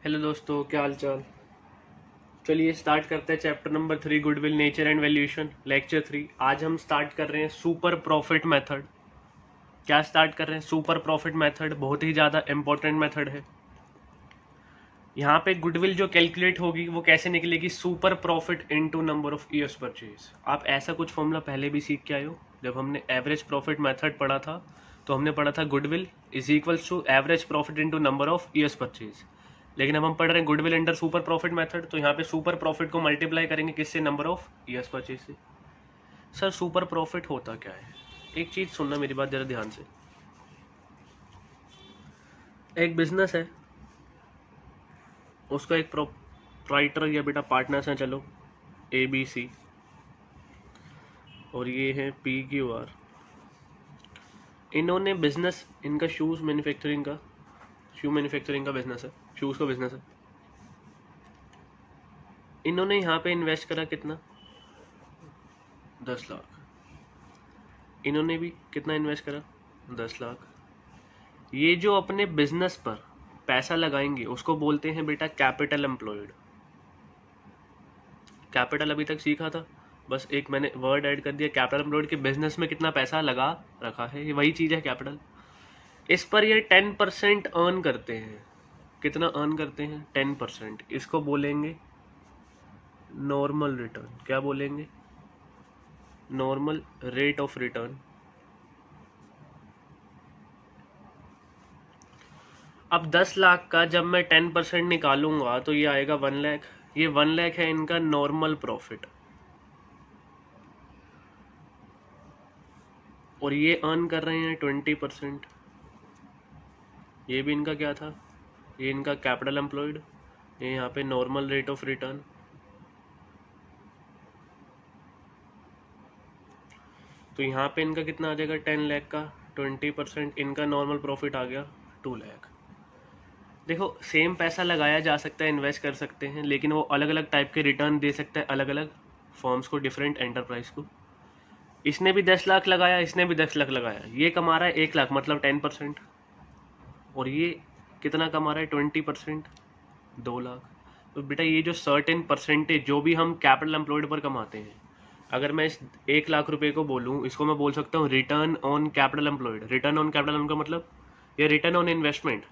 Hello दोस्तों, क्या हाल चाल। चलिए स्टार्ट करते हैं chapter number 3, goodwill, nature and valuation, lecture 3। आज हम स्टार्ट कर रहे हैं सुपर प्रॉफिट मेथड। क्या स्टार्ट कर रहे हैं? सुपर प्रॉफिट मेथड बहुत ही ज़्यादा इंपॉर्टेंट मेथड है। यहाँ पे गुडविल जो कैलकुलेट होगी वो कैसे निकलेगी? Super profit into number of years purchase. आप ऐसा कुछ फॉर्मूला पहले भी सीख के आए हो। जब हमने एवरेज प्रॉफिट मेथड पढ़ा था तो हमने पढ़ा था goodwill is equals to average profit into number of years purchase. लेकिन अब हम पढ़ रहे हैं goodwill under super profit method, तो यहाँ पे सुपर प्रॉफिट को मल्टीप्लाई करेंगे किससे? नंबर ऑफ ईयर्स परचेज से। सर सुपर प्रॉफिट होता क्या है? एक चीज सुनना मेरी बात जरा ध्यान से। एक बिजनेस है, उसका एक प्रोप्राइटर या बेटा पार्टनर्स हैं, चलो ABC, और ये है PQR। इन्होंने बिजनेस, इनका शूज मैन्युफैक्चरिंग का, शू मैन्युफैक्चरिंग का बिजनेस है, शूज का बिजनेस है। इन्होंने यहाँ पे इन्वेस्ट करा कितना? 10 लाख। इन्होंने भी कितना इन्वेस्ट करा? 10 लाख। ये जो अपने बिजनेस पर पैसा लगाएंगे उसको बोलते हैं बेटा कैपिटल एम्प्लॉयड। कैपिटल अभी तक सीखा था, बस एक मैंने वर्ड ऐड कर दिया, कैपिटल एम्प्लॉयड के बिजनेस में कितना पैसा लगा रखा है, ये वही चीज़ है कैपिटल। इस पर ये 10% अर्न करते हैं। कितना अर्न करते हैं? 10%। इसको बोलेंगे नॉर्मल रिटर्न। क्या बोलेंगे? Normal rate of return. अब 10 लाख का जब मैं 10% निकालूंगा तो ये आएगा 1 लाख। ये 1 लाख है इनका नॉर्मल प्रॉफिट, और ये अर्न कर रहे हैं 20%। ये भी इनका क्या था? ये इनका कैपिटल एम्प्लॉयड, ये यहाँ पे नॉर्मल रेट ऑफ रिटर्न। तो यहाँ पे इनका कितना आ जाएगा? 10 लाख का 20%, इनका नॉर्मल प्रॉफिट आ गया 2 लाख। देखो, सेम पैसा लगाया जा सकता है, इन्वेस्ट कर सकते हैं, लेकिन वो अलग अलग टाइप के रिटर्न दे सकता है अलग अलग फर्म्स को, डिफरेंट एंटरप्राइज को। इसने भी 10 लाख लगाया, इसने भी 10 लाख लगाया, ये कमा रहा है 1 लाख मतलब 10%, और ये कितना कमा रहा है? 20%, 2 लाख। तो बेटा ये जो सर्टेन परसेंटेज जो भी हम कैपिटल एम्प्लॉयड पर कमाते हैं, अगर मैं इस 1 लाख रुपए को बोलूँ, इसको मैं बोल सकता हूँ return on capital employed. Return on capital employed का मतलब ये रिटर्न ऑन इन्वेस्टमेंट।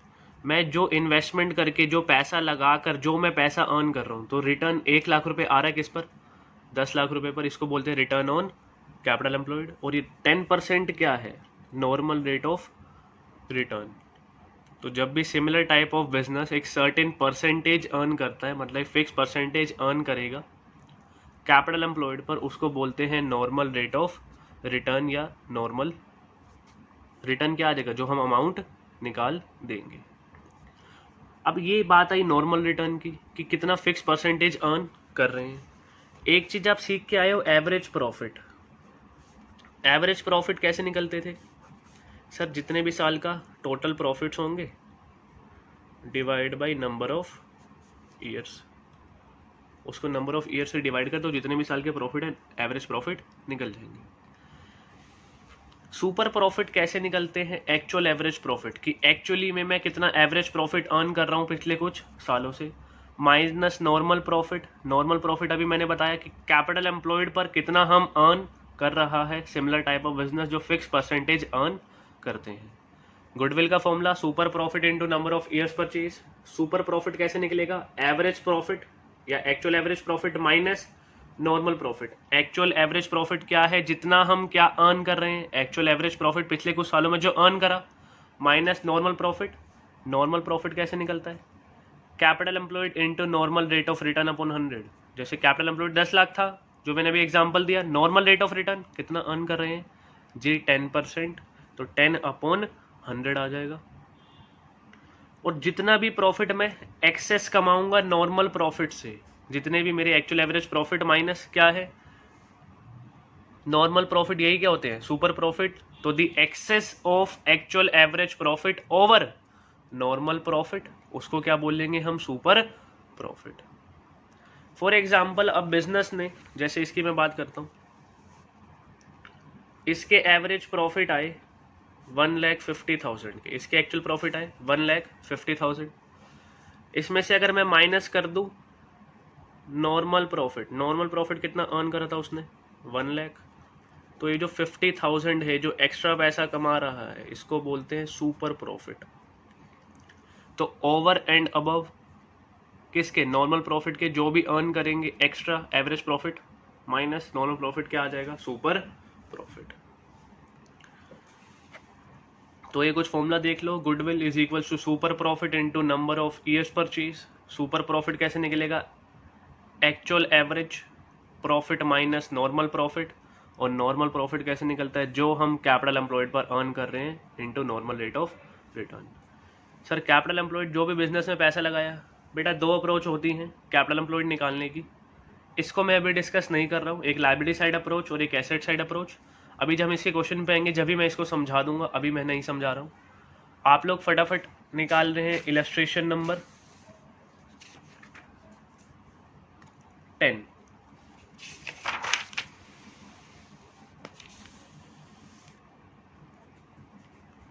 मैं जो इन्वेस्टमेंट करके, जो पैसा लगा कर जो मैं पैसा अर्न कर रहा हूँ, तो रिटर्न 1 लाख रुपए आ रहा है किस पर? 10 लाख रुपए पर। इसको बोलते हैं रिटर्न ऑन कैपिटल एम्प्लॉयड। और ये 10% क्या है? Normal rate of return. तो जब भी सिमिलर टाइप ऑफ बिजनेस एक सर्टेन परसेंटेज अर्न करता है, मतलब फिक्स परसेंटेज अर्न करेगा कैपिटल एम्प्लॉयड पर, उसको बोलते हैं नॉर्मल रेट ऑफ रिटर्न, या नॉर्मल रिटर्न क्या आ जाएगा? जो हम अमाउंट निकाल देंगे। अब ये बात आई नॉर्मल रिटर्न की कि कितना फिक्स परसेंटेज अर्न कर रहे हैं। एक चीज आप सीख के आए हो, एवरेज प्रॉफिट। एवरेज प्रॉफिट कैसे निकलते थे? सर जितने भी साल का टोटल प्रॉफिट्स होंगे divide by number of years, उसको नंबर ऑफ ईयर से डिवाइड कर दो, जितने भी साल के प्रॉफिट है एवरेज प्रॉफिट निकल जाएंगे। सुपर प्रॉफिट कैसे निकलते हैं? एक्चुअल एवरेज प्रॉफिट, कि एक्चुअली में मैं कितना एवरेज प्रॉफिट अर्न कर रहा हूँ पिछले कुछ सालों से, minus normal profit. Normal profit अभी मैंने बताया कि कैपिटल एम्प्लॉयड पर कितना हम अर्न कर रहा है, सिमिलर टाइप ऑफ बिजनेस जो फिक्स परसेंटेज अर्न करते हैं। गुडविल का formula super profit into number of years purchase. Super profit कैसे निकलेगा? एवरेज प्रॉफिट या actual average profit minus normal profit. Actual average profit क्या है? जितना हम क्या अर्न कर रहे हैं, एक्चुअल एवरेज प्रॉफिट पिछले कुछ सालों में जो अर्न करा, minus normal profit. Normal profit कैसे निकलता है? Capital employed into normal rate of return upon 100। जैसे कैपिटल एम्प्लॉयड 10 लाख था, जो मैंने अभी एग्जांपल दिया, नॉर्मल रेट ऑफ रिटर्न कितना अर्न कर रहे हैं जी? 10%, तो 10 अपॉन 100 आ जाएगा। और जितना भी प्रॉफिट मैं एक्सेस कमाऊंगा नॉर्मल प्रॉफिट से, जितने भी मेरे एक्चुअल एवरेज प्रॉफिट माइनस क्या है? नॉर्मल प्रॉफिट, यही क्या होते हैं? Super profit. तो the excess of actual average profit over normal profit, उसको क्या बोलेंगे हम? Super profit. फॉर एग्जाम्पल, अब बिजनेस ने, जैसे इसकी मैं बात करता हूं, इसके एवरेज प्रॉफिट आए 1,50,000 के, इसके एक्चुअल प्रॉफिट आए 1,50,000। इसमें से अगर मैं माइनस कर दूं नॉर्मल प्रॉफिट कितना अर्न करा था उसने 1 लाख, तो ये जो 50,000 है जो एक्स्ट्रा पैसा कमा रहा है इसको बोलते हैं सुपर प्रॉफिट। तो ओवर एंड अबव किसके, नॉर्मल प्रॉफिट के जो भी अर्न करेंगे extra average profit minus normal profit क्या आ जाएगा, सुपर प्रॉफिट। तो ये कुछ फॉर्मूला देख लो, goodwill is equal to super profit into number of years purchase. Super profit कैसे निकलेगा, actual average profit minus normal profit, और नॉर्मल प्रॉफिट कैसे निकलता है, जो हम कैपिटल एम्प्लॉयड पर अर्न कर रहे हैं into normal rate of return. Sir capital employed जो भी बिजनेस में पैसा लगाया, बेटा 2 अप्रोच होती हैं कैपिटल एम्प्लॉयड निकालने की, इसको मैं अभी डिस्कस नहीं कर रहा हूँ, एक लायबिलिटी साइड अप्रोच और एक एसेट साइड अप्रोच। अभी जब हम इसके क्वेश्चन पे आएंगे जब भी मैं इसको समझा दूंगा, अभी मैं नहीं समझा रहा हूँ। आप लोग फटाफट निकाल रहे हैं illustration number 10।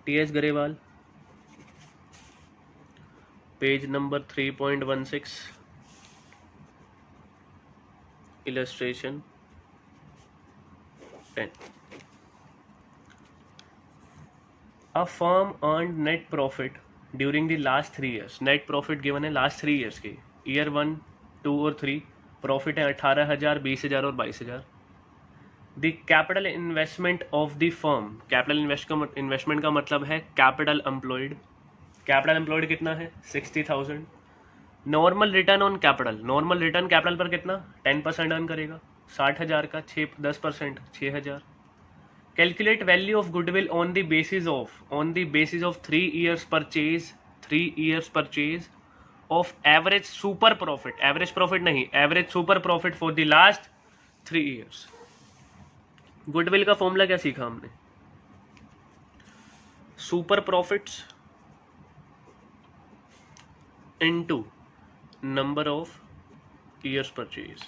TS. Grewal, page number 3.16, illustration 10। A firm earned net profit during the last 3 years. Net profit given है लास्ट 3 ईयर्स के, ईयर 1, 2 और 3। प्रॉफिट है 18,000, 20,000 और 22,000। The capital investment of the firm, capital investment का मतलब है कैपिटल एम्प्लॉयड। कैपिटल एम्प्लॉयड कितना है 60,000। Normal return on capital, normal return capital पर कितना 10% अर्न करेगा, 60,000 का 10%, 6,000। Calculate value of goodwill on the basis of 3 years purchase of average super profit, average profit नहीं, average super profit for the last 3 years। Goodwill का formula क्या सीखा हमने, super profits into number of years purchase.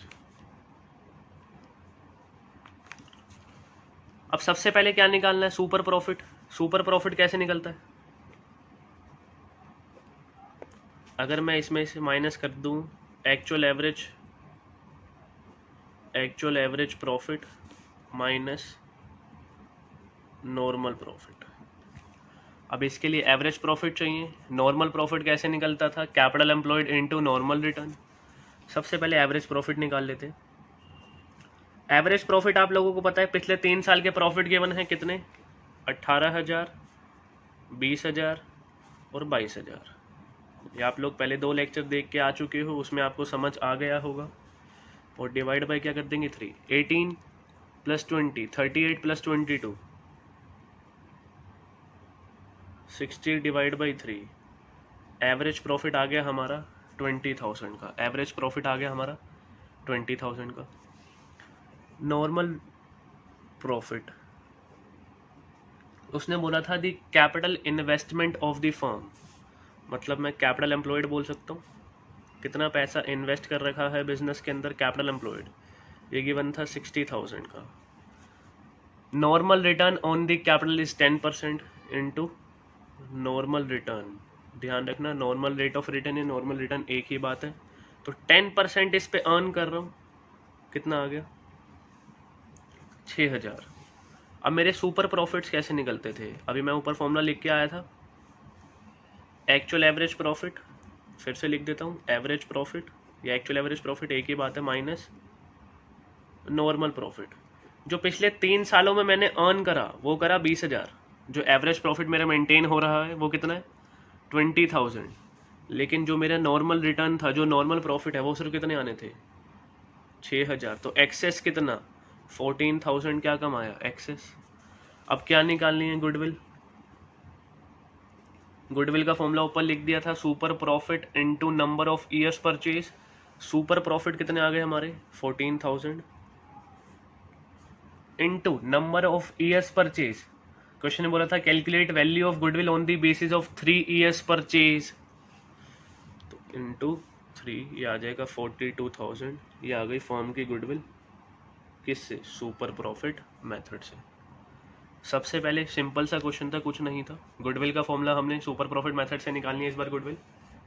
अब सबसे पहले क्या निकालना है, सुपर प्रॉफिट। सुपर प्रॉफिट कैसे निकलता है, अगर मैं इसमें से माइनस कर दूं actual average profit minus normal profit. अब इसके लिए एवरेज प्रॉफिट चाहिए। नॉर्मल प्रॉफिट कैसे निकलता था, capital employed into normal return. सबसे पहले एवरेज प्रॉफिट निकाल लेते हैं। एवरेज प्रॉफिट आप लोगों को पता है पिछले 3 साल के प्रॉफिट गिवन है कितने, 18,000, 20,000 और 22,000। ये आप लोग पहले 2 लेक्चर देख के आ चुके हो, उसमें आपको समझ आ गया होगा। और डिवाइड बाय क्या कर देंगे 3, 18 + 20 38 + 22 60 डिवाइड बाई 3। एवरेज प्रॉफिट आ गया हमारा 20,000 का, एवरेज प्रॉफिट आ गया हमारा 20,000 का। नॉर्मल प्रॉफिट उसने बोला था the capital investment of the firm, मतलब मैं कैपिटल एम्प्लॉयड बोल सकता हूँ, कितना पैसा इन्वेस्ट कर रखा है बिजनेस के अंदर कैपिटल एम्प्लॉयड, ये गिवन था 60,000 का। Normal return on the capital is 10% into normal return. ध्यान रखना नॉर्मल रेट ऑफ रिटर्न या नॉर्मल रिटर्न एक ही बात है। तो 10% इस पे अर्न कर रहा हूँ, कितना आ गया 6,000। अब मेरे सुपर प्रॉफिट्स कैसे निकलते थे, अभी मैं ऊपर फॉर्मूला लिख के आया था, एक्चुअल एवरेज प्रॉफिट, फिर से लिख देता हूँ, एवरेज प्रॉफिट या एक्चुअल एवरेज प्रॉफिट एक ही बात है, माइनस नॉर्मल प्रॉफिट। जो पिछले 3 सालों में मैंने अर्न करा वो करा 20,000। जो एवरेज प्रॉफिट मेरा मेंटेन हो रहा है वो कितना है 20,000। लेकिन जो मेरा नॉर्मल रिटर्न था, जो नॉर्मल प्रॉफिट है, वो सिर्फ कितने आने थे 6,000। तो एक्सेस कितना 14,000 क्या कमाया एक्सेस। अब क्या निकालनी है गुडविल, गुडविल का फॉर्मूला ऊपर लिख दिया था, super profit into number of years purchase. Super profit कितने आ गए हमारे 14,000 into number of years purchase. Question ने बोला था calculate value of goodwill on the basis of 3 years purchase, तो इनटू 3 ये आ जाएगा 42,000। ये आ गई फर्म की गुडविल, किससे, सुपर प्रॉफिट मेथड से। सबसे पहले सिंपल सा क्वेश्चन था, कुछ नहीं था। गुडविल का फॉर्मूला हमने सुपर प्रॉफिट मेथड से निकालनी है इस बार गुडविल।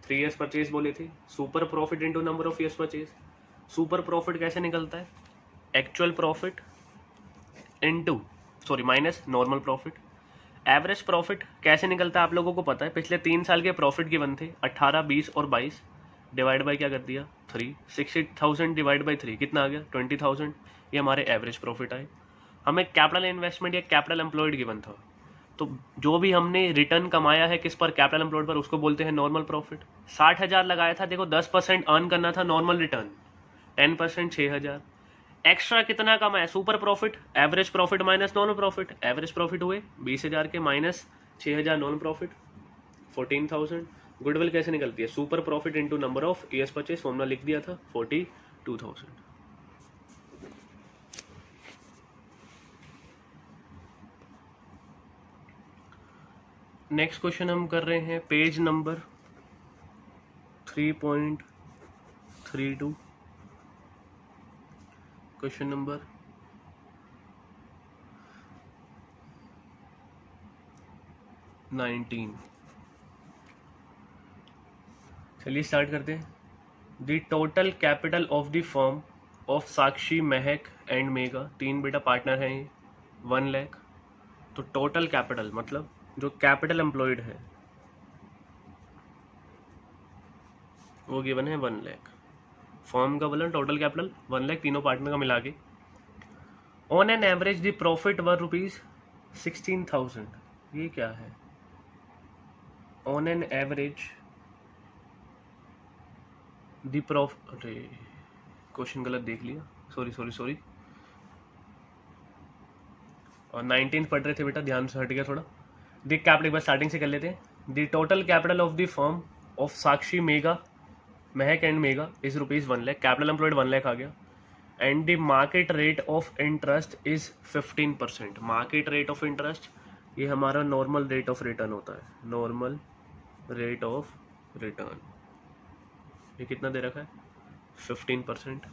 3 ईयर्स परचेज बोली थी, super profit into number of years purchase. Super profit कैसे निकलता है? Actual profit into minus normal profit. Average profit कैसे निकलता है आप लोगों को पता है, पिछले 3 साल के प्रॉफिट गिवन थे 18, 20 और 22, डिवाइड बाई क्या कर दिया 3, 60,000 डिवाइड बाई 3 कितना आ गया 20,000, ये हमारे एवरेज प्रॉफिट आए। हमें कैपिटल इन्वेस्टमेंट या कैपिटल एम्प्लॉयड गिवन था, तो जो भी हमने रिटर्न कमाया है किस पर, कैपिटल एम्प्लॉयड पर, उसको बोलते हैं नॉर्मल प्रॉफिट। 60,000 लगाया था, देखो 10% अर्न करना था नॉर्मल रिटर्न, 10% 6,000, एक्स्ट्रा कितना कमाया super profit, average profit minus normal profit, average profit हुए 20,000 के माइनस 6,000 नॉर्मल प्रॉफिट 14,000। गुडविल कैसे निकलती है? Super profit into number of years purchase, formula लिख दिया था 42,000। नेक्स्ट क्वेश्चन हम कर रहे हैं पेज नंबर 3.32, क्वेश्चन नंबर 19। चलिए स्टार्ट करते हैं। The total capital of the firm of Sakshi, Mahak and mega, 3 बेटा पार्टनर हैं ये, 1 लाख। तो टोटल कैपिटल मतलब जो कैपिटल एम्प्लॉयड है वो गिवन है 1 लाख। फर्म का बोला टोटल कैपिटल 1 लाख, तीनों पार्टनर का मिला के। On an average the profit were ₹16,000। ये क्या है? On an average the profit, अरे क्वेश्चन गलत देख लिया, सॉरी। और 19 पढ़ रहे थे बेटा, ध्यान से हट गया थोड़ा। द कैपिटल, बस स्टार्टिंग से कर लेते हैं। The total capital of the firm of Sakshi, Megha, Mahak and Megha is ₹1 lakh. Capital employed 1 lakh आ गया। And the market rate of interest is 15%। Market rate of interest ये हमारा नॉर्मल रेट ऑफ रिटर्न होता है, नॉर्मल रेट ऑफ रिटर्न। ये कितना दे रखा है? 15%।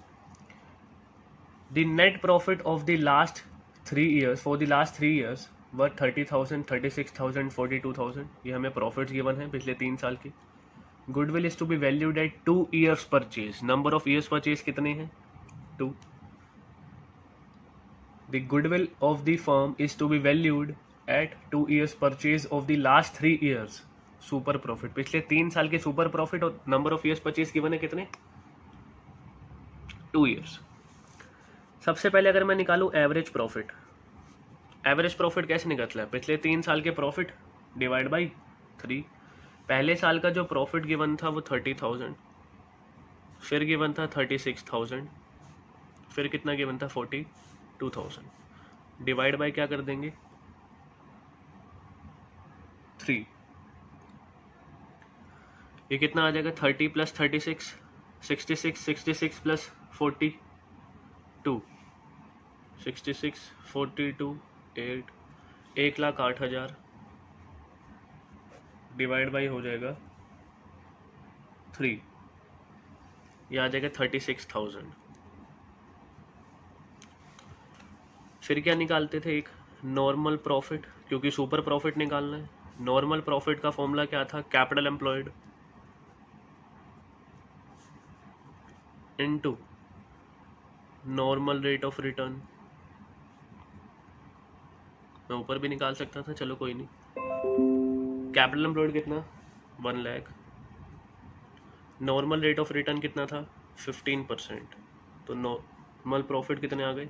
The net profit of the last 3 years, for the last 3 years वर 30,000, 36,000, 42,000। ये हमें प्रॉफिट्स गिवन है पिछले 3 साल की। Goodwill is to be valued at 2 years purchase. Number of years purchase कितने हैं? 2। The goodwill of the firm is to be valued at 2 years purchase of the last 3 years. Super profit, पिछले 3 साल के super profit और number of years purchase given है कितने? 2 years. सबसे पहले अगर मैं निकालूं एवरेज प्रॉफिट, एवरेज प्रॉफिट कैसे निकलता है? पिछले 3 साल के प्रॉफिट डिवाइड बाई 3। पहले साल का जो प्रॉफिट गिवन था वो 30,000, फिर गिवन था 36,000, फिर कितना गिवन था 42,000, डिवाइड बाई क्या कर देंगे 3। ये कितना आ जाएगा? 30 प्लस 36, 66, 66 प्लस 42, 66, 42, 8, 1,08,000, डिवाइड बाई हो जाएगा 3, ये आ जाएगा 36,000। फिर क्या निकालते थे? एक नॉर्मल प्रॉफिट, क्योंकि सुपर प्रॉफिट निकालना है। नॉर्मल प्रॉफिट का फॉर्मूला क्या था? Capital employed into normal rate of return. मैं ऊपर भी निकाल सकता था, चलो कोई नहीं। कैपिटल एम्प्लॉयड कितना? 1 lakh. Normal rate of return कितना था? 15%। तो नॉर्मल प्रॉफिट कितने आ गए?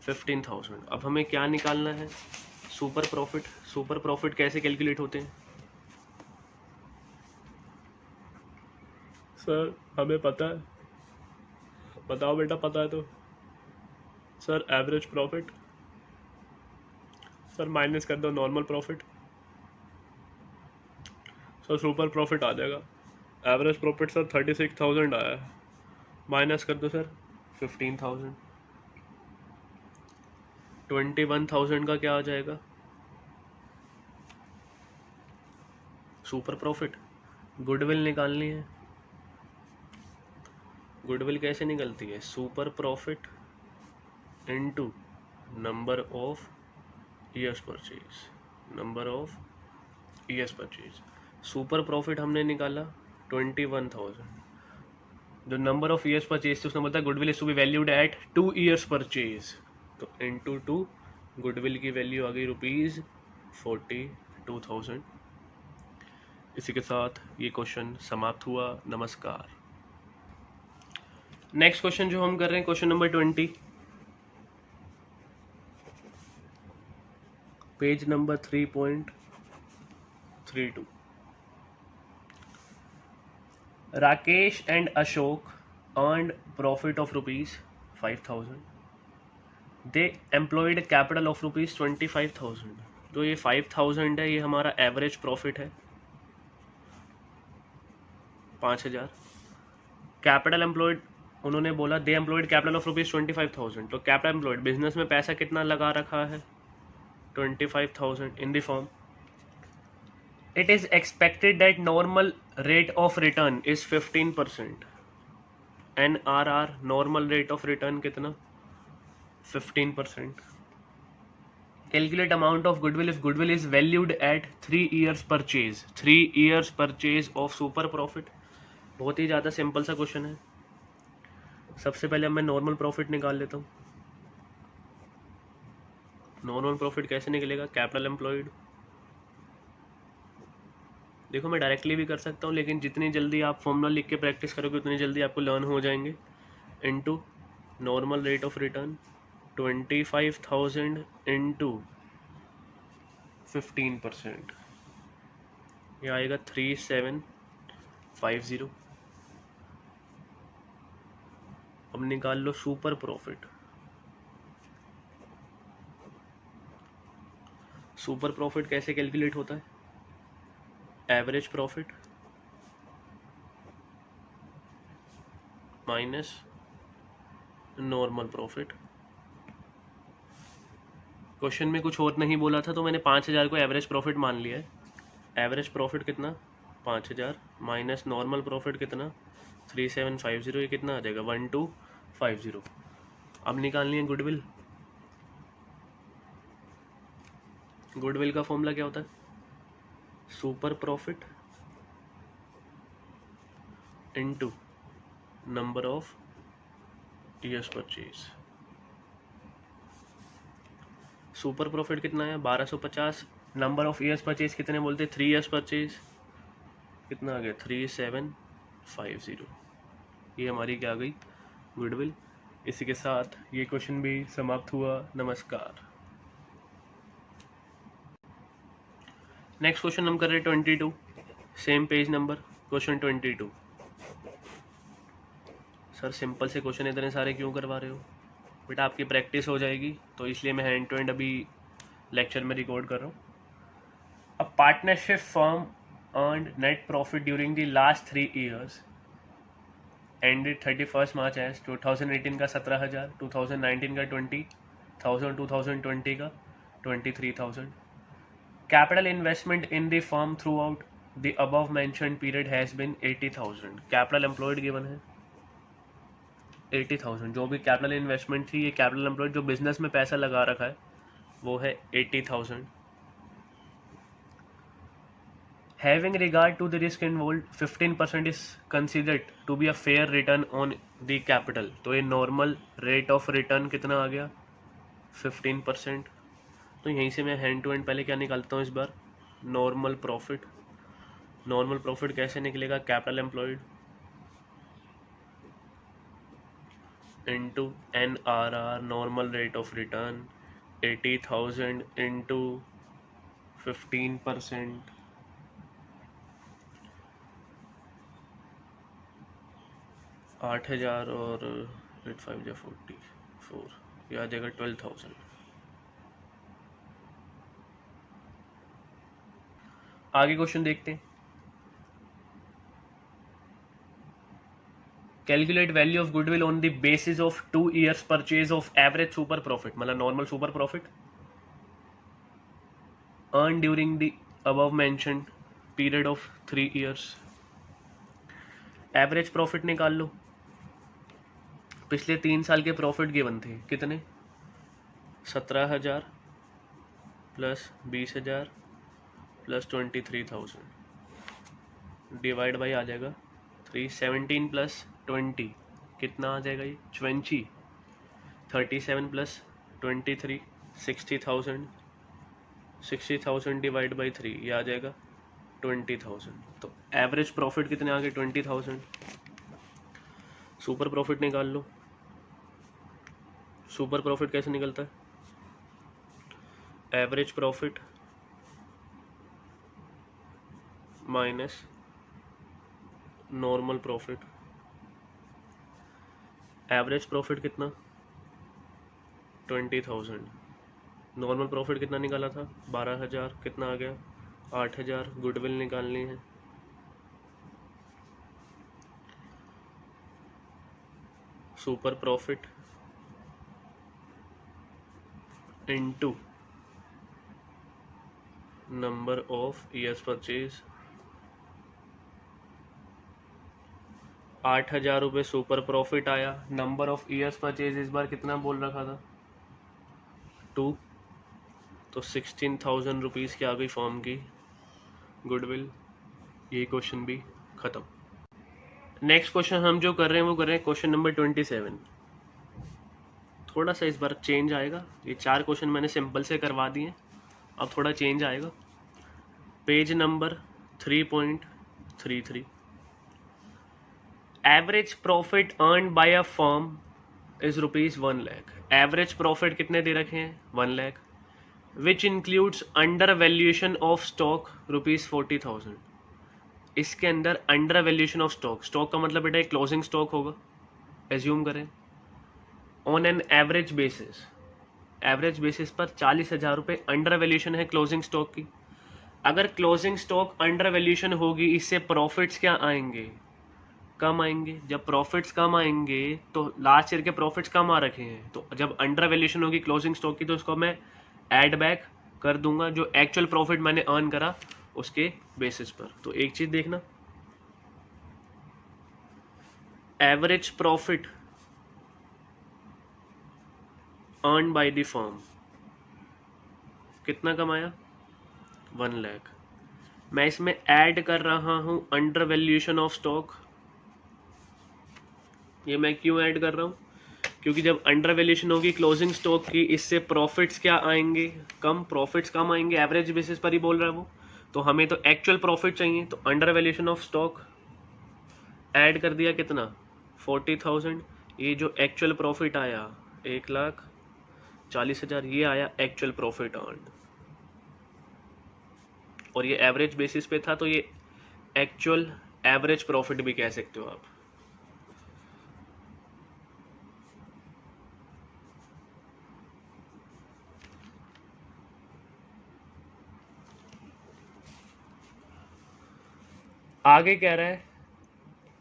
15,000। अब हमें क्या निकालना है? Super profit. सुपर प्रॉफिट कैसे कैलकुलेट होते हैं? सर हमें पता है। बताओ बेटा, पता है तो। Sir average profit, sir minus कर दो normal profit, sir super profit आ जाएगा। एवरेज प्रॉफिट सर 36,000 आया है, माइनस कर दो सर 15,000, 21,000 का क्या आ जाएगा? Super profit. गुडविल निकालनी है। गुडविल कैसे निकलती है? Super profit into number of years purchase, number of years purchase. Super profit हमने निकाला 21,000। जो नंबर ऑफ ईयर्स परचेज थे उसने बोलता है goodwill is to be valued at 2 years purchase, तो इंटू 2 गुडविल की वैल्यू आ गई ₹42,000। इसी के साथ ये क्वेश्चन समाप्त हुआ। नमस्कार। नेक्स्ट क्वेश्चन जो हम कर रहे हैं question number 20, page number 3.32। Rakesh and Ashok earned profit of ₹5,000. They employed capital of ₹25,000. तो ये 5,000 है, ये हमारा एवरेज प्रॉफिट है 5,000। कैपिटल एम्प्लॉयड उन्होंने बोला दे एम्प्लॉयड कैपिटल ऑफ ₹25,000। तो कैपिटल एम्प्लॉयड बिजनेस में पैसा कितना लगा रखा है 25,000 in the form. It is expected that normal rate of return is 15%। NRR normal rate of return कितना 15%। Calculate amount of goodwill if goodwill is valued at 3 years purchase. 3 years purchase of super profit. बहुत ही ज़्यादा simple सा question है। सबसे पहले मैं normal profit निकाल लेता हूँ। नॉर्मल प्रॉफिट कैसे निकलेगा, कैपिटल एम्प्लॉयड। देखो मैं डायरेक्टली भी कर सकता हूँ, लेकिन जितनी जल्दी आप फॉर्मूला लिख के प्रैक्टिस करोगे उतनी जल्दी आपको लर्न हो जाएंगे। Into normal rate of return 25,000 into 15%, ये आएगा 3750। अब निकाल लो सुपर प्रॉफिट। सुपर प्रॉफिट कैसे कैलकुलेट होता है, average profit minus normal profit. Question में कुछ और नहीं बोला था, तो मैंने 5,000 को एवरेज प्रॉफिट मान लिया है। एवरेज प्रॉफिट कितना 5,000 माइनस नॉर्मल प्रॉफिट कितना 3750, ये कितना आ जाएगा 1250। अब निकालनी है गुडविल। गुडविल का फॉर्मूला क्या होता है, super profit into number of years purchase. Super profit कितना है 1250, नंबर ऑफ ईयर्स परचेज कितने बोलते 3 ईयर्स परचेज, कितना आ गया 3750। ये हमारी क्या आ गई गुडविल। इसी के साथ ये क्वेश्चन भी समाप्त हुआ। नमस्कार। नेक्स्ट क्वेश्चन हम कर रहे हैं 22, same page number, question 22। Sir simple से क्वेश्चन इतने सारे क्यों करवा रहे हो बेटा, आपकी प्रैक्टिस हो जाएगी, तो इसलिए मैं हैंड टू हैंड अभी लेक्चर में रिकॉर्ड कर रहा हूँ। A partnership firm earned net profit during the last 3 years ended 31 March as 2018 का 17,000, 2019 का 20,000, 2020 का 23,000। Capital investment in the firm throughout the above mentioned period has been 80,000। Capital employed given है 80,000। जो भी कैपिटल इन्वेस्टमेंट थी, ये capital employed जो business में पैसा लगा रखा है वो है 80,000। Having regard to the risk involved, 15% is considered to be a fair return on the capital। तो ये नॉर्मल रेट ऑफ रिटर्न कितना आ गया 15%। तो यहीं से मैं हैंड टू हैंड पहले क्या निकालता हूँ इस बार, नॉर्मल प्रॉफिट। नॉर्मल प्रॉफिट कैसे निकलेगा, capital employed into NRR normal rate of return 80,000 into 15%, 8,000 और 8 5 44, ये आ जाएगा 12,000। आगे क्वेश्चन देखते हैं। Calculate value of goodwill on the basis of 2 years purchase of average super profit, मतलब normal super profit earn during the above mentioned period of 3 years. Average profit निकाल लो। पिछले 3 साल के प्रॉफिट गिवन थे कितने 17,000 प्लस 20,000 प्लस 23,000, डिवाइड बाई आ जाएगा 3, 17 plus 20 कितना आ जाएगा ये 20, 37 प्लस 23 60,000, 60,000 डिवाइड बाई 3 ये आ जाएगा 20,000। तो एवरेज प्रॉफिट कितने आ गए 20,000। सुपर प्रॉफिट निकाल लो। सुपर प्रॉफिट कैसे निकलता है? Average profit minus normal profit. Average profit कितना 20,000, नॉर्मल प्रॉफिट कितना निकाला था 12,000, कितना आ गया 8,000। गुडविल निकालनी है, super profit into number of years purchase. 8,000 रुपये सुपर प्रॉफिट आया। नंबर ऑफ ईयर्स परचेज इस बार कितना बोल रखा था 2, तो 16,000 रुपीज़ की आ गई फॉर्म की गुडविल। ये क्वेश्चन भी ख़त्म। नेक्स्ट क्वेश्चन हम जो कर रहे हैं वो कर रहे हैं क्वेश्चन नंबर 27। थोड़ा सा इस बार चेंज आएगा। ये 4 क्वेश्चन मैंने सिंपल से करवा दिए, अब थोड़ा चेंज आएगा। Page number 3.33। Average profit earn by a firm is ₹1 lakh. Average profit कितने दे रखे हैं 1 lakh, which includes under valuation of stock ₹40,000। इसके अंदर under valuation of stock, stock का मतलब बेटा एक क्लोजिंग स्टॉक होगा, एज्यूम करें। On an average basis, average basis पर 40,000 रुपये अंडर वैल्यूएशन है क्लोजिंग स्टॉक की। अगर क्लोजिंग स्टॉक अंडर वैल्यूएशन होगी, इससे प्रॉफिट्स क्या आएंगे कम आएंगे। जब प्रॉफिट्स कम आएंगे तो लास्ट ईयर के प्रॉफिट्स कम आ रखे हैं, तो जब अंडर वैल्यूएशन होगी क्लोजिंग स्टॉक की तो उसको मैं ऐड बैक कर दूंगा जो एक्चुअल प्रॉफिट मैंने अर्न करा उसके बेसिस पर। तो एक चीज देखना, average profit earn by the firm कितना कमाया 1 लाख। मैं इसमें ऐड कर रहा हूं अंडर वैल्यूएशन ऑफ स्टॉक। ये मैं क्यों ऐड कर रहा हूं, क्योंकि जब अंडर वैल्यूएशन होगी क्लोजिंग स्टॉक की, इससे प्रॉफिट्स क्या आएंगे कम, प्रॉफिट्स कम आएंगे, एवरेज बेसिस पर ही बोल रहा है वो। तो हमें तो एक्चुअल प्रॉफिट चाहिए, तो under valuation of stock add कर दिया कितना 40,000। ये जो एक्चुअल प्रॉफिट आया 1,40,000, ये आया एक्चुअल प्रॉफिट अर्न, और ये एवरेज बेसिस पे था, तो ये एक्चुअल एवरेज प्रॉफिट भी कह सकते हो आप। आगे कह रहा है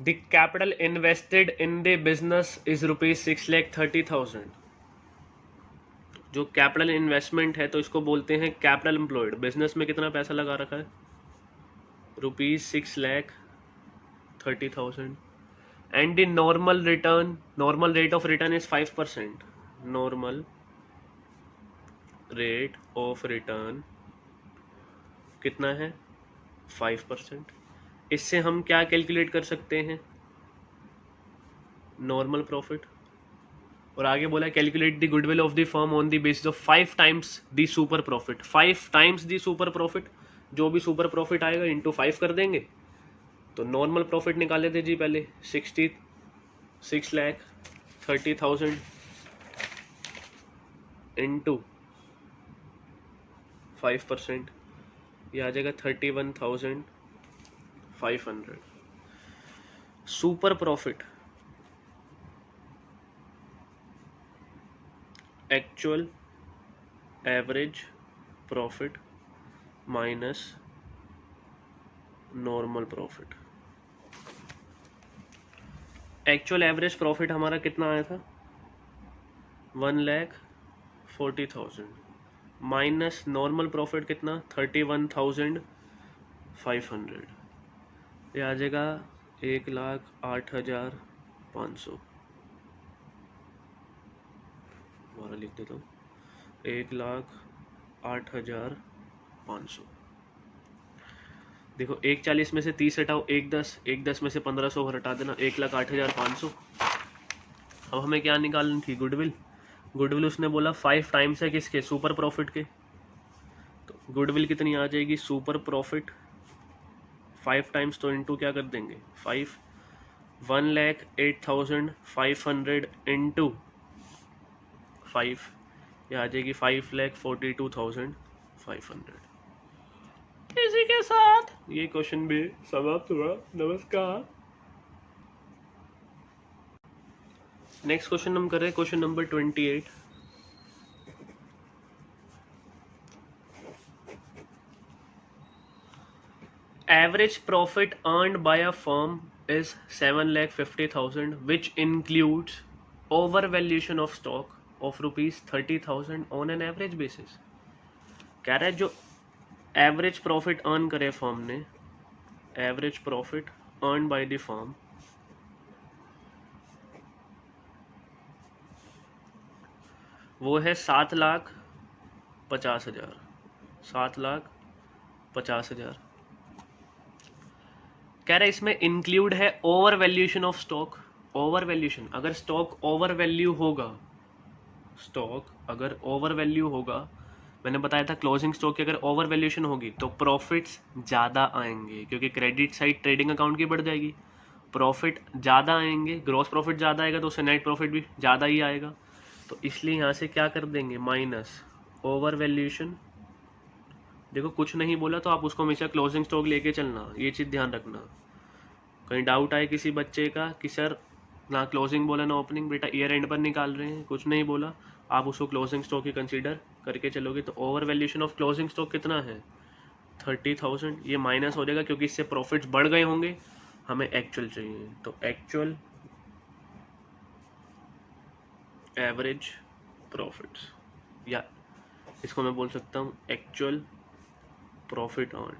the capital invested in the business is ₹6,30,000। जो कैपिटल इन्वेस्टमेंट है तो इसको बोलते हैं कैपिटल एम्प्लॉयड। बिजनेस में कितना पैसा लगा रखा है ₹6,30,000। And the normal return, normal rate of return is 5%। Normal rate of return कितना है 5%। इससे हम क्या कैलकुलेट कर सकते हैं नॉर्मल प्रॉफिट। और आगे बोला calculate the goodwill of the firm on the basis of 5 times the super profit. 5 times the super profit, जो भी सुपर प्रॉफिट आएगा इंटू 5 कर देंगे। तो नॉर्मल प्रॉफिट निकाल लेते जी पहले 6,30,000 इंटू 5%, ये आ जाएगा 31,500। Super profit actual average profit minus normal profit. Actual average profit हमारा कितना आया था 1,40,000 माइनस नॉर्मल प्रॉफिट कितना 31,500। ये आ जाएगा 1,08,500। हमारा लिख देता हूँ 1,08,500। देखो 140 में से 30 हटाओ, 110 में से 1500 हटा देना, 1,08,500। अब हमें क्या निकालनी थी, गुडविल। गुडविल उसने बोला 5 टाइम्स है किसके, सुपर प्रॉफिट के। तो गुडविल कितनी आ जाएगी, सुपर प्रॉफिट 5 टाइम्स, तो इनटू क्या कर देंगे 5, 1,08,500 इंटू 5, ये आ जाएगी 5,42,500। इसी के साथ ये क्वेश्चन भी समाप्त हुआ। नमस्कार। नेक्स्ट क्वेश्चन हम कर रहे हैं, question number 28। Average profit earned by a firm is 7,50,000, which includes overvaluation of stock of rupees 30,000 on an average basis। कह रहा है जो एवरेज प्रॉफिट अर्न करे फर्म ने, average profit earn by the firm, वो है 7,50,000, 7,50,000। कह रहा है इसमें इंक्लूड है over valuation of stock. Over valuation, अगर स्टॉक ओवर वैल्यू होगा, स्टॉक अगर ओवर वैल्यू होगा, मैंने बताया था क्लोजिंग स्टॉक की अगर ओवर वैल्यूएशन होगी तो प्रॉफिट्स ज़्यादा आएंगे, क्योंकि क्रेडिट साइड ट्रेडिंग अकाउंट की बढ़ जाएगी, प्रॉफिट ज़्यादा आएंगे, ग्रॉस प्रॉफिट ज़्यादा आएगा तो उससे नेट प्रॉफिट भी ज़्यादा ही आएगा। तो इसलिए यहाँ से क्या कर देंगे, माइनस ओवर वैल्यूएशन। देखो कुछ नहीं बोला तो आप उसको हमेशा क्लोजिंग स्टॉक लेके चलना, ये चीज़ ध्यान रखना। कहीं डाउट आए किसी बच्चे का कि सर ना क्लोजिंग बोला ना ओपनिंग, बेटा ईयर एंड पर निकाल रहे हैं, कुछ नहीं बोला, आप उसको क्लोजिंग स्टॉक ही कंसीडर करके चलोगे। तो over valuation of closing stock कितना है, 30,000। ये माइनस हो जाएगा क्योंकि इससे प्रॉफिट्स बढ़ गए होंगे, हमें एक्चुअल चाहिए। तो एक्चुअल एवरेज प्रॉफिट्स, या इसको मैं बोल सकता हूँ एक्चुअल प्रॉफिट अर्न,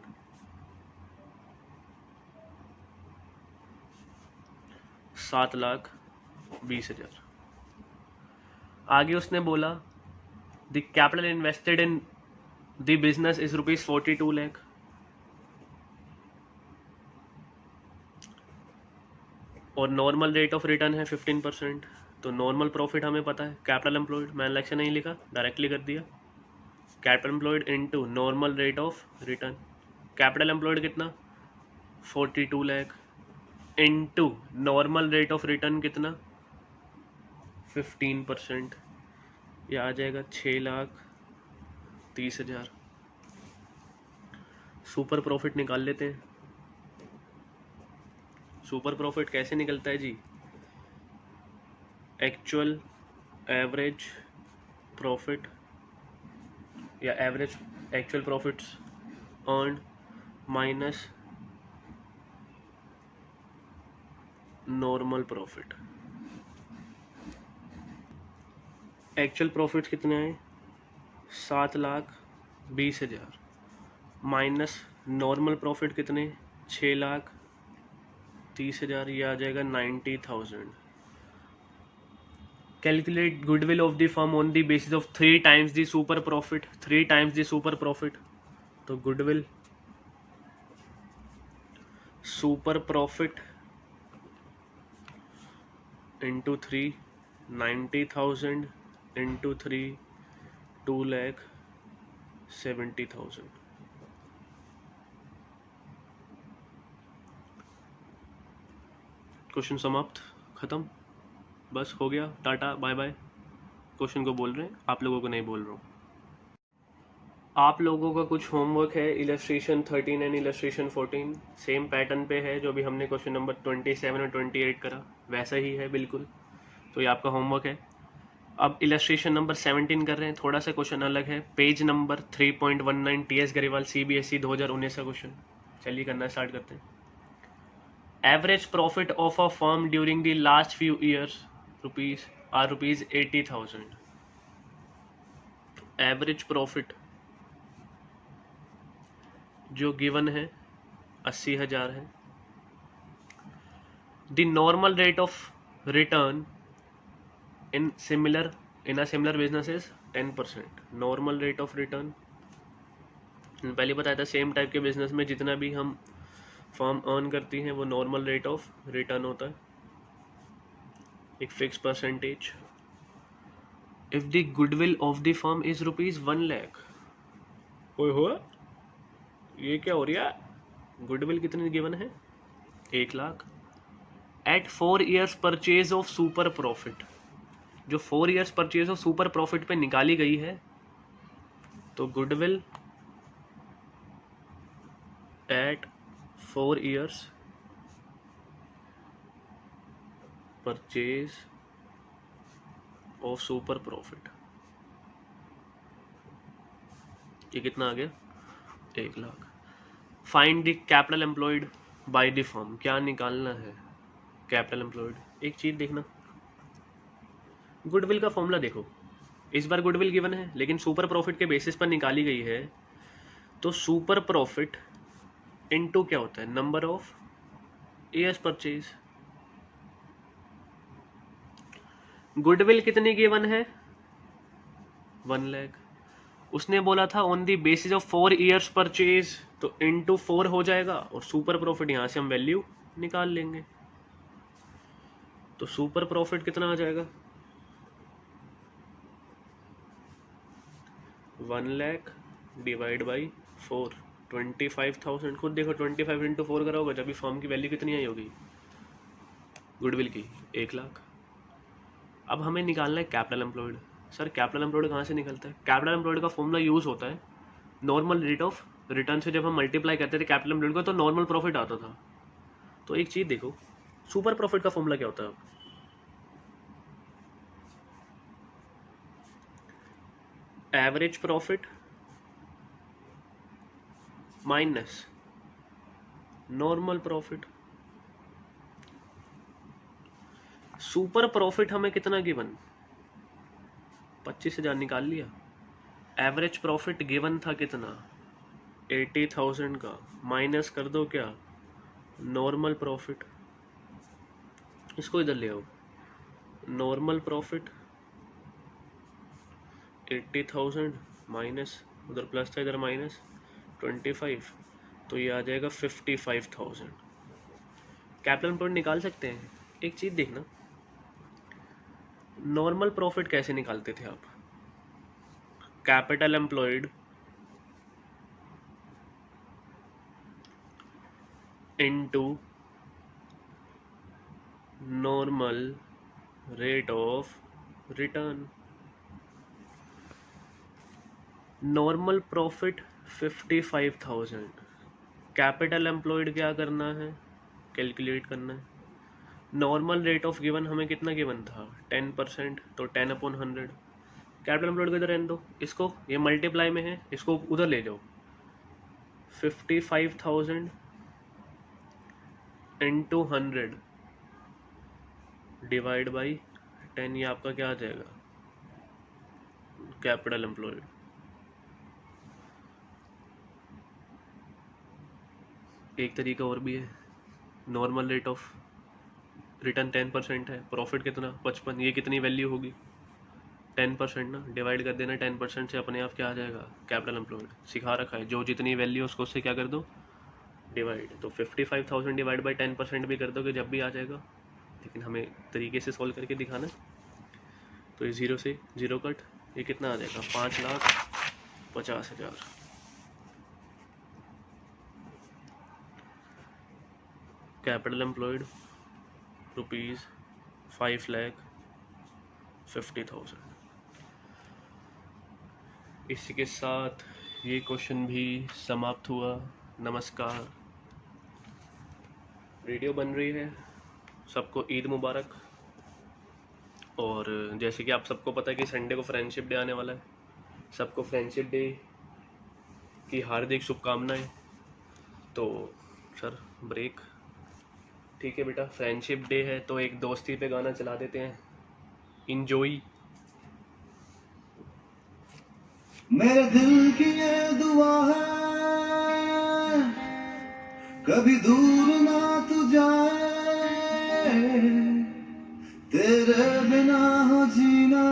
7,20,000। आगे उसने बोला the capital invested in the business is rupees 42 lakh. और नॉर्मल रेट ऑफ रिटर्न है 15%। तो नॉर्मल प्रॉफिट हमें पता है, कैपिटल एम्प्लॉयड, मैंने लक्ष्य नहीं लिखा, डायरेक्टली कर दिया, capital employed into normal rate of return. Capital employed कितना, 42 lakh, into normal rate of return कितना, 15%, ये आ जाएगा 6,30,000। सुपर प्रॉफिट निकाल लेते हैं। सुपर प्रॉफिट कैसे निकलता है जी, एक्चुअल एवरेज प्रॉफिट या average actual profits earn minus normal profit. Actual profits कितने आए, 7,20,000, माइनस नॉर्मल प्रॉफिट कितने, 6,30,000, ये आ जाएगा 90,000। Calculate goodwill of the firm on the basis of 3 times the super profit, 3 times the super profit. तो goodwill super profit into 3, 90,000 into 3, 2,70,000। Question समाप्त, खत्म, बस हो गया, टाटा बाय बाय। क्वेश्चन को बोल रहे हैं, आप लोगों को नहीं बोल रहा हूँ। आप लोगों का कुछ होमवर्क है, illustration 13 and illustration 14 same pattern पे है जो भी हमने क्वेश्चन नंबर 27 और 28 करा, वैसा ही है बिल्कुल। तो ये आपका होमवर्क है। अब इलस्ट्रेशन नंबर 17 कर रहे हैं, थोड़ा सा क्वेश्चन अलग है, page number 3.19 TS Grewal CBSE 2019 का क्वेश्चन। चलिए करना स्टार्ट करते हैं। Average profit of a firm during the last few years rupees 80,000। Average profit जो गिवन है 80,000 है। The normal rate of return in a similar business is 10%। normal rate of return पहले बताया था सेम टाइप के business में जितना भी हम फर्म अर्न करती हैं वो नॉर्मल रेट ऑफ रिटर्न होता है, एक fix percentage. If the goodwill of the firm is ₹1,00,000, ओए हो ये क्या हो रहा है, गुडविल कितनी गिवन है, 1,00,000। At 4 years purchase of super profit, जो 4 years purchase of super profit पे निकाली गई है, तो goodwill at 4 years purchase of super profit, ये कितना आ गया, 1,00,000। Find the capital employed by the firm, क्या निकालना है, कैपिटल एम्प्लॉयड। एक चीज देखना, गुडविल का फॉर्मूला देखो, इस बार गुडविल गिवन है लेकिन सुपर प्रॉफिट के बेसिस पर निकाली गई है, तो सुपर प्रॉफिट इनटू क्या होता है, number of years purchase. Goodwill कितनी गिवन है, 1,00,000। उसने बोला था on the basis of 4 years purchase, तो इनटू 4 हो जाएगा, और सुपर प्रॉफिट यहां से हम वैल्यू निकाल लेंगे, तो सुपर प्रॉफिट कितना आ जाएगा, 1,00,000 डिवाइड बाई 4, 25,000। खुद देखो 25 इंटू 4 करा होगा जब भी फर्म की वैल्यू कितनी आई होगी गुडविल की, 1,00,000। अब हमें निकालना है capital employed. Sir capital employed कहाँ से निकलता है, कैपिटल एम्प्लॉयड का फॉर्मूला यूज होता है नॉर्मल रेट ऑफ रिटर्न से, जब हम मल्टीप्लाई करते थे कैपिटल एम्प्लॉयड को तो नॉर्मल प्रॉफिट आता था। तो एक चीज देखो, सुपर प्रॉफिट का फॉर्मूला क्या होता है, average profit minus normal profit. Super profit हमें कितना गिवन, 25,000 निकाल लिया। एवरेज प्रॉफिट गिवन था कितना, 80,000 का, माइनस कर दो क्या, नॉर्मल प्रॉफिट, इसको इधर ले आओ, नॉर्मल प्रॉफिट 80,000 माइनस, उधर प्लस था इधर माइनस 25, तो ये आ जाएगा 55,000। कैपिटल एम्प्लॉयड निकाल सकते हैं। एक चीज देखना, नॉर्मल प्रॉफिट कैसे निकालते थे आप, capital employed into normal rate of return. Normal profit 55,000, capital employed क्या करना है, कैलकुलेट करना है। नॉर्मल रेट ऑफ गिवन हमें कितना गिवन था, 10%, तो 10/100। कैपिटल एम्प्लॉयड को इधर रहने दो, इसको ये मल्टीप्लाई में है, इसको उधर ले जाओ, 55,000 इंटू 100 डिवाइड बाई 10, ये आपका क्या आ जाएगा, कैपिटल एम्प्लॉयड। एक तरीका और भी है, नॉर्मल रेट ऑफ रिटर्न 10% है, प्रॉफिट कितना 55, ये कितनी वैल्यू होगी 10% ना, डिवाइड कर देना 10% से, अपने आप क्या आ जाएगा, कैपिटल एम्प्लॉयड। सिखा रखा है जो जितनी वैल्यू उसको उससे क्या कर दो, डिवाइड। तो 55,000 डिवाइड बाई 10% भी कर दोगे जब भी आ जाएगा, लेकिन हमें तरीके से सॉल्व करके दिखाना। तो ये 0 से 0 कट, ये कितना आ जाएगा, 5,50,000। Capital employed ₹5,50,000। इसी के साथ ये क्वेश्चन भी समाप्त हुआ। नमस्कार। वीडियो बन रही है, सबको ईद मुबारक। और जैसे कि आप सबको पता है कि संडे को फ्रेंडशिप डे आने वाला है, सबको फ्रेंडशिप डे की हार्दिक शुभकामनाएं। तो सर ब्रेक, ठीक है बेटा, फ्रेंडशिप डे है तो एक दोस्ती पे गाना चला देते हैं, इंजॉय। मेरे दिल की ये दुआ है कभी दूर ना तू जाए, तेरे बिना हो जीना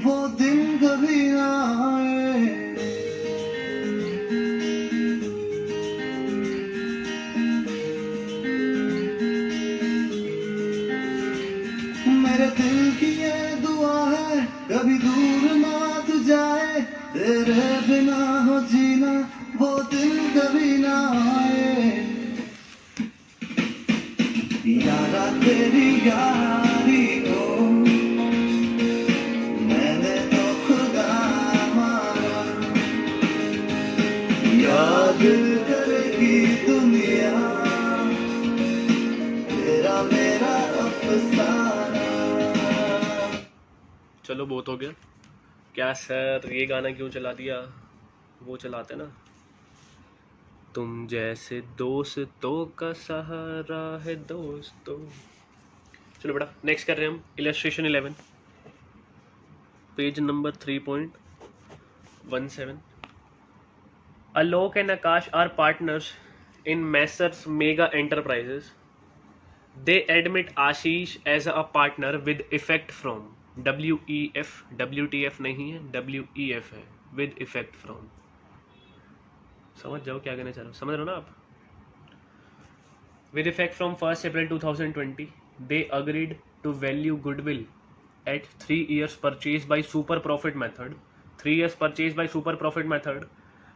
वो दिन कभी ना आए। मेरे दिल की ये दुआ है कभी दूर ना तू जाए, तेरे बिना हो जीना वो दिन कभी ना आए। यारा तेरी यारी को मैंने तो खुदा माना, याद करेगी दुनिया तेरा मेरा अफसाना। चलो बहुत हो गया। क्या सर ये गाना क्यों चला दिया? वो चलाते ना, तुम जैसे दोस्तों का सहारा है दोस्तों। चलो बेटा नेक्स्ट कर रहे हैं हम illustration 11 page number 3.17। Alok and Akash are partners in Messrs Mega Enterprises. They admit Ashish as a partner with effect from WEF, WTF नहीं है, WEF है, with effect from। समझ जाओ क्या कहना चाह रहा हूँ, समझ रहे हो ना आप? With effect from 1st April 2020, they agreed to value goodwill at 3 years purchase by super profit method, 3 years purchase by super profit method,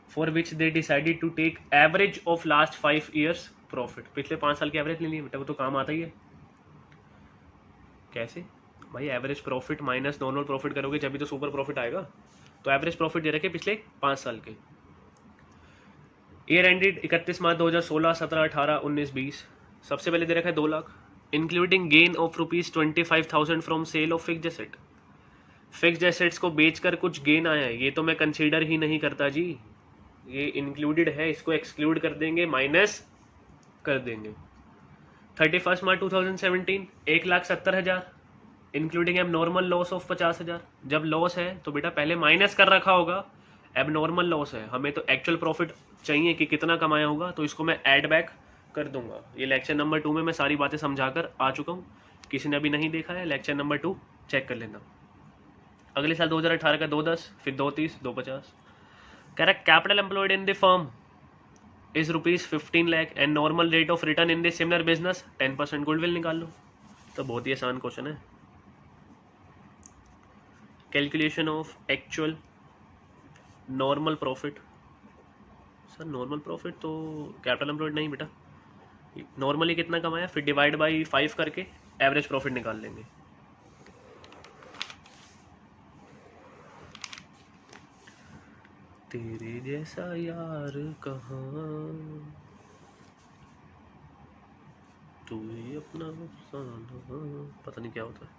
for which they decided to take average of last 5 years profit। पिछले 5 साल की average ले ली बेटा, वो तो काम आता ही है। कैसे भाई? Average profit minus normal profit करोगे जब भी तो सुपर प्रॉफिट आएगा। तो एवरेज प्रॉफिट दे रखे पिछले 5 साल के। ईयर एंडेड 31 मार्च 2016, 17, 18, 19, 20। सबसे पहले दे रखा है 2 lakh, including gain of ₹25,000 from sale of fixed asset. Fixed assets को बेचकर कुछ गेन आया है, ये तो मैं कंसीडर ही नहीं करता जी, ये इंक्लूडेड है, इसको एक्सक्लूड कर देंगे, माइनस कर देंगे। 31 मार्च 2017 1,70,000 इंक्लूडिंग एब नॉर्मल लॉस ऑफ 50,000। जब लॉस है तो बेटा पहले माइनस कर रखा होगा, एब नॉर्मल लॉस है, हमें तो एक्चुअल प्रॉफिट चाहिए कि कितना कमाया होगा, तो इसको मैं ऐड बैक कर दूंगा। ये लेक्चर नंबर 2 में मैं सारी बातें समझाकर आ चुका हूँ, किसी ने अभी नहीं देखा है लेक्चर नंबर 2 चेक कर लेना। अगले साल 2018 का 210, फिर 230, 250। कह रहा capital employed in the firm is ₹15 lakh and normal rate of return in the similar business 10% goodwill निकाल लो। तो बहुत ही आसान क्वेश्चन है। Calculation of actual normal profit. Sir normal profit तो कैपिटल एम्प्लॉयड नहीं बेटा, नॉर्मली कितना कमाया फिर डिवाइड बाई 5 करके एवरेज प्रॉफिट निकाल लेंगे। तेरे जैसा यार कहाँ, तू ही अपना पता नहीं क्या होता है।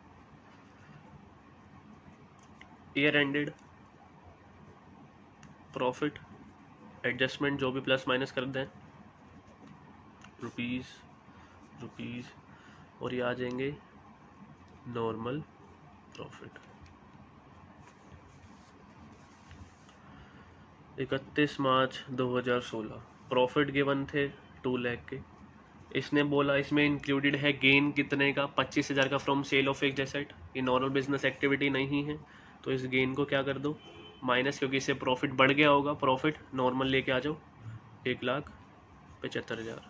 ईयर एंडेड प्रॉफिट एडजस्टमेंट जो भी प्लस माइनस कर दें, रुपीज़ और ये आ जाएंगे नॉर्मल प्रॉफिट। 31 मार्च 2016 प्रॉफिट गिवन थे 2 लाख के। इसने बोला इसमें इंक्लूडेड है गेन कितने का, 25,000 का from sale of fixed asset. ये नॉर्मल बिजनेस एक्टिविटी नहीं है, तो इस गेन को क्या कर दो माइनस, क्योंकि इससे प्रॉफिट बढ़ गया होगा। प्रॉफिट नॉर्मल लेके आ जाओ 1,75,000।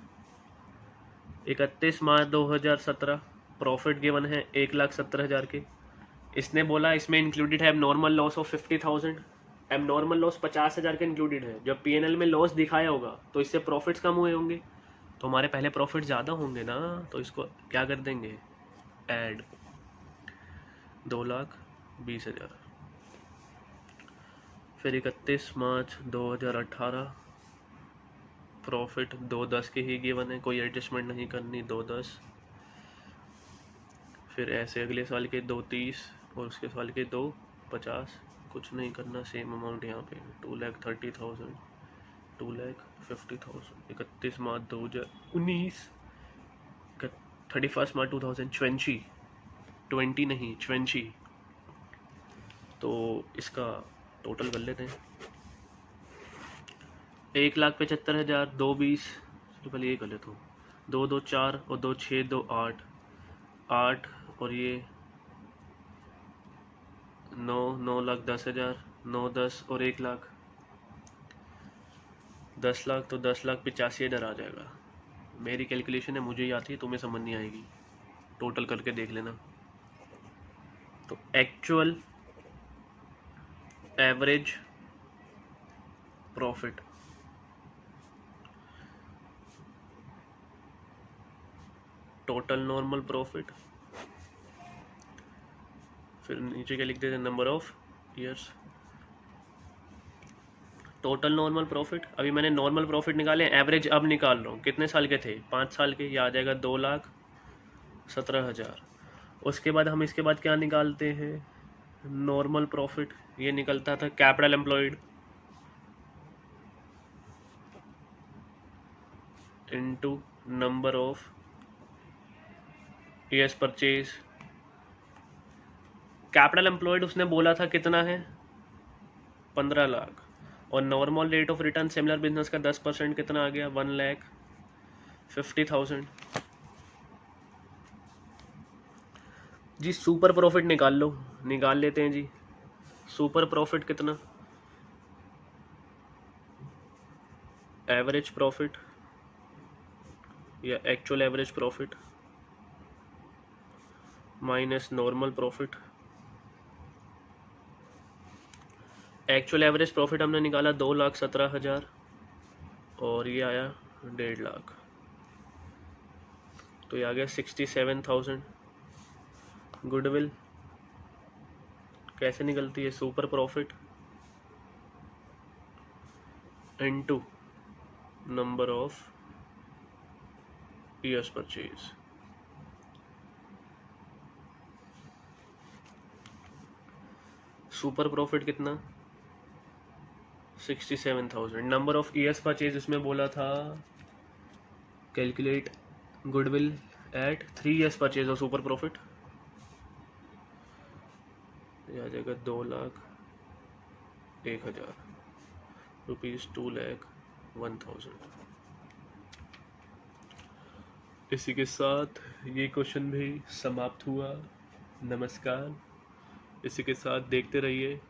31 मार्च 2017 प्रॉफिट गिवन है 1,70,000 के। इसने बोला इसमें इंक्लूडेड है नॉर्मल लॉस ऑफ 50,000। एब नॉर्मल लॉस 50,000 का इंक्लूडेड है। जब पीएनएल में लॉस दिखाया होगा तो इससे प्रॉफिट्स कम हुए होंगे, तो हमारे पहले प्रॉफिट ज़्यादा होंगे ना, तो इसको क्या कर देंगे ऐड 2,20,000। फिर 31 मार्च 2018 प्रॉफिट 210 के ही गिवन है, कोई एडजस्टमेंट नहीं करनी, 210। फिर ऐसे अगले साल के 230 और उसके साल के 250, कुछ नहीं करना, सेम अमाउंट यहाँ पे 2,30,000, 2,50,000। 31 मार्च 2019 31 मार्च 2020 20 नहीं 20, तो इसका टोटल कर लेते हैं 1,75,000, 2,20, तो पहले ये कर लेता हूँ, 2 2 4 और 2 6 2 8 8 और ये 9 9,10,000, 9 10 और 1 लाख 10 लाख, तो 10,85,000 आ जाएगा। मेरी कैलकुलेशन है, मुझे ही आती है, तुम्हें समझ नहीं आएगी, टोटल करके देख लेना। तो actual average profit, total normal profit, फिर नीचे क्या लिख देते हैं, number of years. Total normal profit, अभी मैंने नॉर्मल प्रॉफिट निकाले, एवरेज अब निकाल रहा हूँ। कितने साल के थे, 5 साल के, ये आ जाएगा 2,17,000। उसके बाद हम इसके बाद क्या निकालते हैं, नॉर्मल प्रॉफिट। ये निकलता था capital employed into number of years purchase. Capital employed उसने बोला था कितना है, 15 लाख, और normal rate of return similar business का 10% कितना आ गया, 1,50,000। जी सुपर प्रॉफिट निकाल लो, निकाल लेते हैं जी। सुपर प्रॉफिट कितना, एवरेज प्रॉफिट या actual average profit minus normal profit. Actual average profit हमने निकाला 2,17,000 और ये आया 1.5 लाख, तो ये आ गया 67,000। गुडविल कैसे निकलती है, super profit into number of years purchase. Super profit कितना, 67,000। नंबर ऑफ ईयर्स परचेज इसमें बोला था calculate goodwill at 3 years purchase और सुपर प्रॉफिट, ये आ जाएगा 2,01,000 रुपीज़, 2,01,000। इसी के साथ ये क्वेश्चन भी समाप्त हुआ। नमस्कार। इसी के साथ देखते रहिए